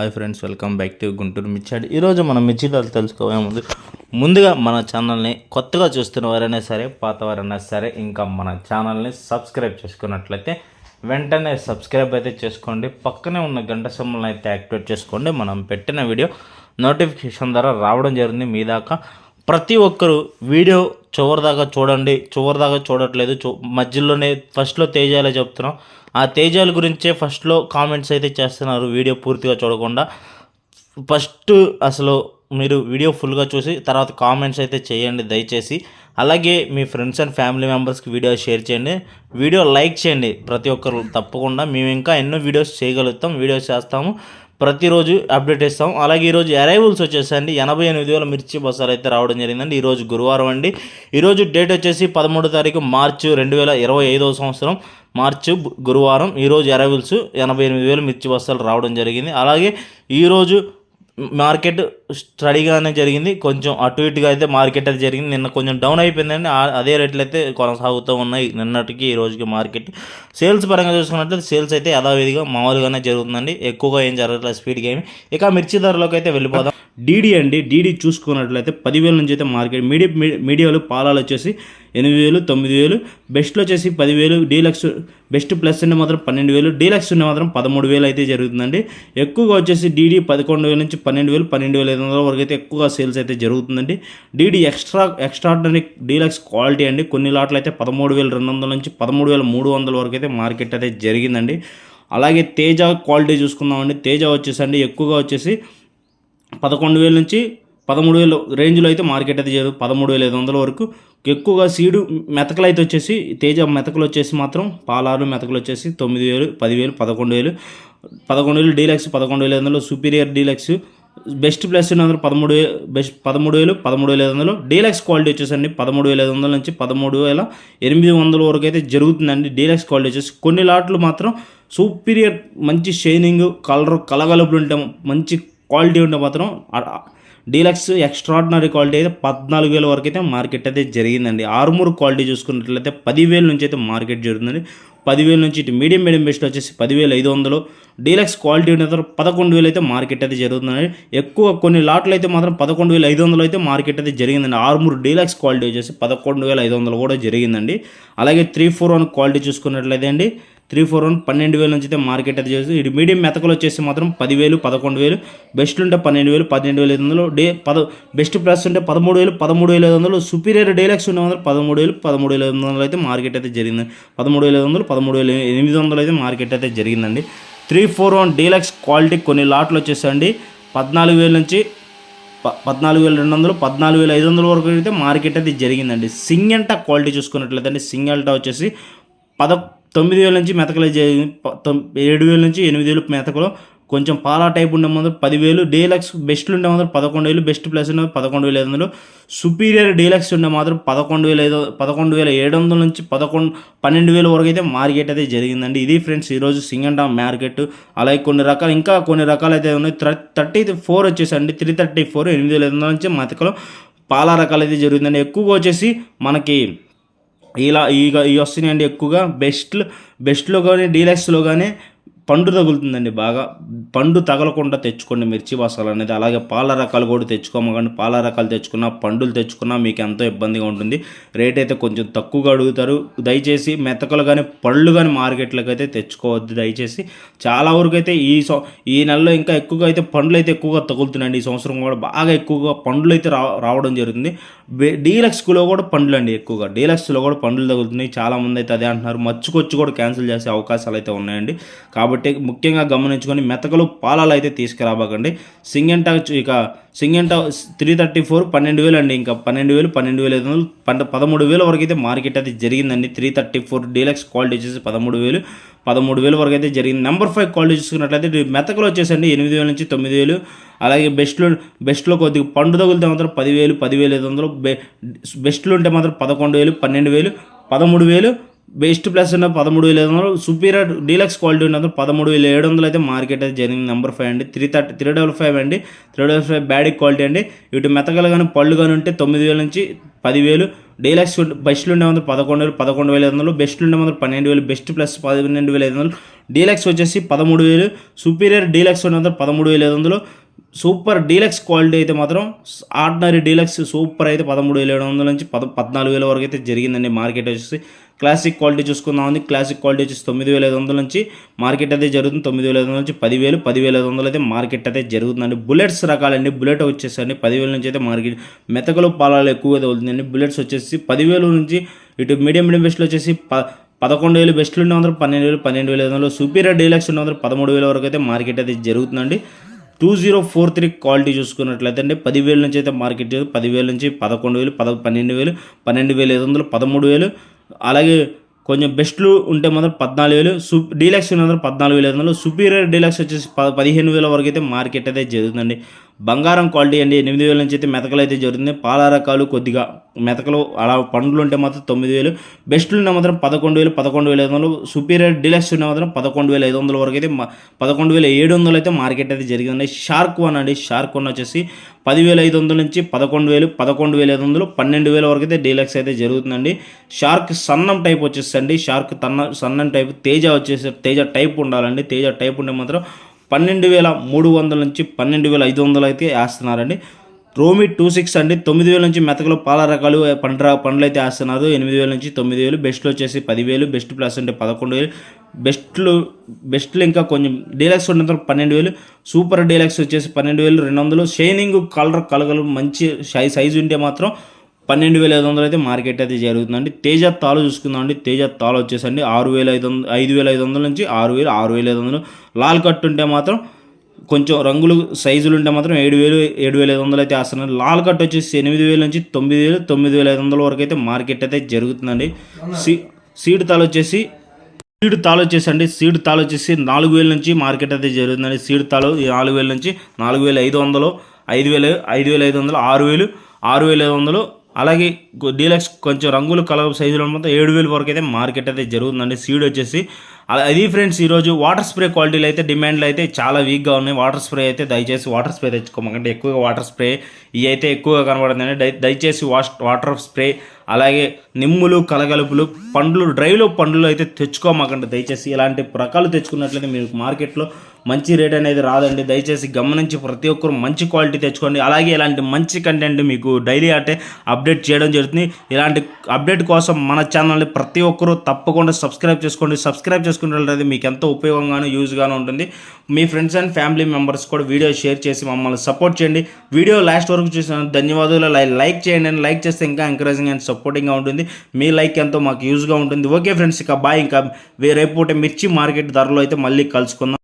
Hi friends, welcome back to Guntur మిర్చాడ్. ఈరోజు మనం మిర్చి ధరలు తెలుసుకోవే ముందుగా మన ఛానల్ని కొత్తగా చూస్తున్న వారైనా సరే, పాతవారైనా సరే, ఇంకా మన ఛానల్ని సబ్స్క్రైబ్ చేసుకున్నట్లయితే వెంటనే సబ్స్క్రైబ్ అయితే చేసుకోండి. పక్కనే ఉన్న గంట సింబల్ని అయితే యాక్టివేట్ చేసుకోండి. మనం పెట్టిన వీడియో నోటిఫికేషన్ ద్వారా రావడం జరిగింది మీ దాకా. ప్రతి ఒక్కరు వీడియో చివరిదాకా చూడండి. చివరిదాకా చూడట్లేదు, మధ్యలోనే ఫస్ట్లో తేజాలే చెప్తున్నాం. ఆ తేజాల గురించే ఫస్ట్లో కామెంట్స్ అయితే చేస్తున్నారు, వీడియో పూర్తిగా చూడకుండా. ఫస్ట్ అసలు మీరు వీడియో ఫుల్గా చూసి తర్వాత కామెంట్స్ అయితే చేయండి దయచేసి. అలాగే మీ ఫ్రెండ్స్ అండ్ ఫ్యామిలీ మెంబర్స్కి వీడియో షేర్ చేయండి, వీడియో లైక్ చేయండి ప్రతి ఒక్కరు తప్పకుండా. మేము ఇంకా ఎన్నో వీడియోస్ చేయగలుగుతాం, వీడియోస్ చేస్తాము, ప్రతిరోజు అప్డేట్ ఇస్తాం. అలాగే ఈరోజు అరైవల్స్ వచ్చేసండి 88,000 మిర్చి బస్సాలు అయితే రావడం జరిగిందండి. ఈరోజు గురువారం అండి. ఈరోజు డేట్ వచ్చేసి 13వ తారీఖు మార్చి 2025 సంవత్సరం, మార్చి గురువారం. ఈరోజు అరైవల్స్ 88,000 మిర్చి బస్సాలు రావడం జరిగింది. అలాగే ఈరోజు మార్కెట్ స్టడీగానే జరిగింది, కొంచెం అటు ఇటుగా అయితే మార్కెట్ అయితే జరిగింది. నిన్న కొంచెం డౌన్ అయిపోయిందండి, అదే రేట్లు అయితే కొనసాగుతూ ఉన్నాయి నిన్నటికి ఈ రోజుకి. మార్కెట్ సేల్స్ పరంగా చూసుకున్నట్లయితే సేల్స్ అయితే యథావిధిగా మామూలుగానే జరుగుతుందండి, ఎక్కువగా ఏం జరగట్లేదు స్పీడ్గా ఏమి. ఇక మిర్చి ధరలోకి అయితే వెళ్ళిపోదాం. డీడీ అండి, డీడీ చూసుకున్నట్లయితే 10,000 నుంచి అయితే మార్కెట్. మీడియాలు పాలాలు వచ్చేసి 8,000, 9,000, బెస్ట్లో వచ్చేసి 10,000, డీలక్స్ బెస్ట్ ప్లస్ ఉండే మాత్రం 12,000, డీలక్స్ ఉండే మాత్రం 13,000 అయితే జరుగుతుందండి. ఎక్కువగా వచ్చేసి డీడీ 11,000 నుంచి 12,000, 12,500 వరకు అయితే ఎక్కువగా సేల్స్ అయితే జరుగుతుందండి. డీడీ ఎక్స్ట్రాడినరీ డీలక్స్ క్వాలిటీ అండి. కొన్ని లాట్లు అయితే 13,200 నుంచి 13,300 వరకు అయితే మార్కెట్ అయితే జరిగిందండి. అలాగే తేజ క్వాలిటీ చూసుకుందామండి. తేజ వచ్చేసండి ఎక్కువగా వచ్చేసి 11,000 నుంచి 13,000 రేంజ్లో అయితే మార్కెట్ అయితే జరుగుతుంది. 13,500 వరకు ఎక్కువగా సీడు మెతకలు అయితే వచ్చేసి తేజ మెతకలు వచ్చేసి మాత్రం పాలాలు మెతకలు వచ్చేసి 9,000, 10,000, 11,000 deluxe 11,500, superior deluxe best plus 13,000, best 13,000, 13,500. Deluxe quality వచ్చేసండి 13,500 నుంచి 13,800 వరకు అయితే జరుగుతుందండి. డీలక్స్ క్వాలిటీ వచ్చేసి కొన్ని లాట్లు మాత్రం సుపీరియర్ మంచి షైనింగ్ కలగలుపులు ఉంటే మంచి క్వాలిటీ ఉంటే మాత్రం డీలక్స్ ఎక్స్ట్రాడినరీ క్వాలిటీ అయితే 14,000 వరకు అయితే మార్కెట్ అయితే జరిగిందండి. ఆర్మూర్ క్వాలిటీ చూసుకున్నట్లయితే 10,000 నుంచి అయితే మార్కెట్ జరుగుతుందండి. 10,000 నుంచి ఇటు మీడియం బెస్ట్ వచ్చేసి 10,500, డీలక్స్ క్వాలిటీ ఉన్న 11,000 అయితే మార్కెట్ అయితే జరుగుతుందండి. ఎక్కువ కొన్ని లాట్లు అయితే మాత్రం 11,500 అయితే మార్కెట్ అయితే జరిగిందండి. ఆర్మూర్ డీలక్స్ క్వాలిటీ వచ్చేసి 11,500 కూడా జరిగిందండి. అలాగే 341 క్వాలిటీ చూసుకున్నట్లయితే అండి 341 12,000 నుంచి అయితే మార్కెట్ అయితే చేస్తుంది. ఇటు మీడియం మెతకలు వచ్చేసి మాత్రం 10,000, 11,000, బెస్ట్లు ఉంటే 12,000, 12,500, బెస్ట్ ప్లస్ ఉంటే 13,000, 13,500, సుపీరియర్ డీలక్స్ ఉండే మాత్రం 13,000, 13,500 అయితే మార్కెట్ అయితే జరిగింది. 13,500, 13,800 అయితే మార్కెట్ అయితే జరిగిందండి. 341 డీలక్స్ క్వాలిటీ కొన్ని లాట్లు వచ్చేసండి 14,000 నుంచి 14,200, 14,500 వరకు అయితే మార్కెట్ అయితే జరిగిందండి. సింగల్టా క్వాలిటీ చూసుకున్నట్లయితే అండి సింగల్టా వచ్చేసి 9,000 నుంచి మెతకలు 7,000 నుంచి 8,000 మెతకలు. కొంచెం పాలా టైప్ ఉండే మాత్రం 10,000, డీలక్స్ బెస్ట్లు ఉండే మాత్రం 11,000, బెస్ట్ ప్లస్ ఉండే 11,500, సుపీరియర్ డీలక్స్ ఉండే మాత్రం 11,700 నుంచి 12,000 వరకు అయితే మార్కెట్ అయితే జరిగిందండి. ఇది ఫ్రెండ్స్ ఈరోజు సింగంటా మార్కెట్. అలాగే కొన్ని రకాలు ఇంకా కొన్ని రకాలు అయితే ఉన్నాయి. 34 వచ్చేసండి 334, 8,500 నుంచి మెతకలు పాలా రకాలు అయితే జరుగుతుందండి. ఎక్కువగా వచ్చేసి మనకి ఇలా ఈ వస్తున్నాయండి. ఎక్కువగా బెస్ట్లో కానీ డీలక్స్లో కానీ పండు తగులుతుందండి. బాగా పండు తగలకుండా తెచ్చుకోండి మిర్చి బస్సాలు అనేది. అలాగే పాల రకాలు కూడా తెచ్చుకోమకండి. పాల రకాలు తెచ్చుకున్నా పండులు తెచ్చుకున్నా మీకు ఎంతో ఇబ్బందిగా ఉంటుంది. రేట్ అయితే కొంచెం తక్కువగా అడుగుతారు. దయచేసి మెతకలు కానీ పళ్ళు కానీ మార్కెట్లోకి అయితే తెచ్చుకోవద్దు దయచేసి. చాలా వరకు అయితే ఈ నెలలో ఇంకా ఎక్కువగా అయితే పండ్లు అయితే ఎక్కువగా తగులుతున్నాయండి. ఈ సంవత్సరం కూడా బాగా ఎక్కువగా పండ్లు అయితే రావడం జరుగుతుంది. డీలక్స్లో కూడా పండ్లు అండి, ఎక్కువగా డీలక్స్లో కూడా పండ్లు తగులుతున్నాయి. చాలామంది అయితే అదే అంటున్నారు. మచ్చుకొచ్చి కూడా క్యాన్సిల్ చేసే అవకాశాలు అయితే ఉన్నాయండి. కాబట్టి ముఖ్యంగా గమనించుకొని మెతకలు పాలాలు అయితే తీసుకురాబకండి. సింగంటా 334 12,000 అండి. ఇంకా 12,000, 12,500, 13,000 వరకు అయితే మార్కెట్ అయితే జరిగిందండి. 334 డీలక్స్ క్వాలిటీ వచ్చేసి 13,000 వరకు అయితే జరిగింది. నెంబర్ 5 క్వాలిటీ చూసుకున్నట్లయితే మెతకలు వచ్చేసండి 8,000 నుంచి 9,000. అలాగే బెస్ట్లో కొద్దిగా పండు తగులితే మాత్రం 10,000, 10,500, బెస్ట్లు ఉంటే మాత్రం 11,000, 12,000, 13,000, బెస్ట్ ప్లస్ ఉన్న 13,500, సుపీరియర్ డీలక్స్ క్వాలిటీ ఉన్న 13,700 అయితే మార్కెట్ అయితే జరిగింది. నెంబర్ 5 అండి. 355 అండి. 355 బ్యాడ్ క్వాలిటీ అండి. ఇటు మెతకలు కానీ పళ్ళు కానీ ఉంటే 9,000 నుంచి 10,000. డీలక్స్ బెస్ట్లు ఉండే 11,000, 11,500. బెస్ట్లు ఉండే 12,000, బెస్ట్ ప్లస్ 12,500. డీలక్స్ వచ్చేసి 13,000. సుపీరియర్ డీలక్స్ ఉండే 13,500. సూపర్ డీలక్స్ క్వాలిటీ అయితే మాత్రం ఆర్డినరీ డీలక్స్ సూపర్ అయితే 13,700 నుంచి 14,000 వరకు అయితే జరిగిందండి మార్కెట్ వచ్చేసి. క్లాసిక్ క్వాలిటీ చూసుకుందామండి. క్లాసిక్ క్వాలిటీ వచ్చేసి 9,500 నుంచి మార్కెట్ అయితే జరుగుతుంది. 9,500 నుంచి 10,000, 10,500 అయితే మార్కెట్ అయితే జరుగుతుందండి. బుల్లెట్స్ రకాలండి. బుల్లెట్ వచ్చేసండి 10,000 నుంచి అయితే మార్కెట్. మెతకలు పాలాలు ఎక్కువగా తగులుతుందండి. బుల్లెట్స్ వచ్చేసి 10,000 నుంచి ఇటు మీడియం బెస్ట్లు వచ్చేసి 11,000 బెస్ట్లు ఉండే 12,000, 12,500. సూపీరియర్ డీలక్స్ ఉండే 13,000 వరకు అయితే మార్కెట్ అయితే జరుగుతుందండి. 2043 క్వాలిటీ చూసుకున్నట్లయితే అంటే 10,000 నుంచి అయితే మార్కెట్ 10,000 నుంచి 11,000, 12,000, 12,500, 13,000. అలాగే కొంచెం బెస్ట్లు ఉంటే మాత్రం 14,000. డీలక్స్ ఉన్న 14,500. సుపీరియర్ డీలక్స్ వచ్చేసి 15,000 వరకు అయితే మార్కెట్ అయితే జరుగుతుందండి. బంగారం క్వాలిటీ అండి 8,000 నుంచి అయితే మెతకలు అయితే జరుగుతుంది. పాల రకాలు కొద్దిగా మెతకలు అలా పండ్లు ఉంటే మాత్రం 9,000. బెస్ట్లు ఉన్న మాత్రం 11,000, 11,500. సుపీరియర్ డీలక్స్ ఉన్న మాత్రం 11,500 వరకు అయితే 11,700 అయితే మార్కెట్ అయితే జరిగిందండి. షార్క్ వన్ అండి. షార్క్ వన్ వచ్చేసి 10,500 నుంచి 11,000, 11,500, 12,000 వరకు అయితే డీలక్స్ అయితే జరుగుతుందండి. షార్క్ సన్నం టైప్ వచ్చేసండి. షార్క్ సన్నం టైప్. తేజ వచ్చేసి తేజ టైప్ ఉండాలండి. తేజ టైప్ ఉంటే మాత్రం 12,300 నుంచి 12,500 అయితే వేస్తున్నారండి. రోమి 26 అండి. 9,000 నుంచి మెతకలు పాల రకాలు పండ్లు అయితే వేస్తున్నారు. 8,000 నుంచి 9,000. బెస్ట్లు వచ్చేసి 10,000. బెస్ట్ ప్లస్ అంటే 11,000. బెస్ట్లు ఇంకా కొంచెం డీలక్స్ ఉన్నంత 12,000. సూపర్ డీలక్స్ వచ్చేసి 12,200. షైనింగ్ కలగలు మంచి సైజు ఉంటే మాత్రం 12,500 అయితే మార్కెట్ అయితే జరుగుతుందండి. తేజ తాలు చూసుకుందామండి. తేజ తాలు వచ్చేసండి 5,500 నుంచి 6,000, 6,500. లాల్ కట్ ఉంటే మాత్రం కొంచెం రంగులు సైజులు ఉంటే మాత్రం 7,000, 7,500 అయితే వేస్తున్నారు. లాల్ కట్ వచ్చేసి 8,000 నుంచి 9,000, 9,500 వరకు అయితే మార్కెట్ అయితే జరుగుతుందండి. సీడ్ తాలు వచ్చేసి సీడ్ తాలు వచ్చేసి 4,000 నుంచి మార్కెట్ అయితే జరుగుతుందండి. సీడ్ తాలు 4,000 నుంచి 4,500, 5,500, 6,000, 6,500. అలాగే డీలక్స్ కొంచెం రంగులు కలర్ సైజులో మొత్తం 7,000 వరకు అయితే మార్కెట్ అయితే జరుగుతుందండి. సీడ్ వచ్చేసి అది ఫ్రెండ్స్. ఈరోజు వాటర్ స్ప్రే క్వాలిటీలు అయితే డిమాండ్లు అయితే చాలా వీక్గా ఉన్నాయి. వాటర్ స్ప్రే అయితే దయచేసి వాటర్ స్ప్రే తెచ్చుకోమంటే ఎక్కువగా వాటర్ స్ప్రే ఇవి అయితే ఎక్కువగా కనబడుతుందండి. దయచేసి వాటర్ స్ప్రే అలాగే నిమ్ములు కలగలుపులు పండ్లు డ్రైలో పండ్లు అయితే తెచ్చుకోమాకండి దయచేసి. ఇలాంటి రకాలు తెచ్చుకున్నట్లయితే మీకు మార్కెట్లో మంచి రేట్ అనేది రాదండి. దయచేసి గమనించి ప్రతి ఒక్కరు మంచి క్వాలిటీ తెచ్చుకోండి. అలాగే ఇలాంటి మంచి కంటెంట్ మీకు డైలీ అంటే అప్డేట్ చేయడం జరుగుతుంది. ఇలాంటి అప్డేట్ కోసం మన ఛానల్ని ప్రతి ఒక్కరూ తప్పకుండా సబ్స్క్రైబ్ చేసుకోండి. సబ్స్క్రైబ్ చేసుకున్నట్లయితే మీకు ఎంతో ఉపయోగంగాను యూజ్గాను ఉంటుంది. మీ ఫ్రెండ్స్ అండ్ ఫ్యామిలీ మెంబర్స్ కూడా వీడియో షేర్ చేసి మమ్మల్ని సపోర్ట్ చేయండి. వీడియో లాస్ట్ వరకు చూసిన ధన్యవాదాలు. లైక్ చేయండి. లైక్ చేస్తే ఇంకా ఎంకరేజింగ్ అండ్ సపోర్టింగ్గా ఉంటుంది. మీ లైక్ ఎంతో మాకు యూజ్గా ఉంటుంది. ఓకే ఫ్రెండ్స్, ఇక బాయ్. ఇంకా రేపు పూట మిర్చి మార్కెట్ ధరలో అయితే మళ్ళీ కలుసుకుందాం.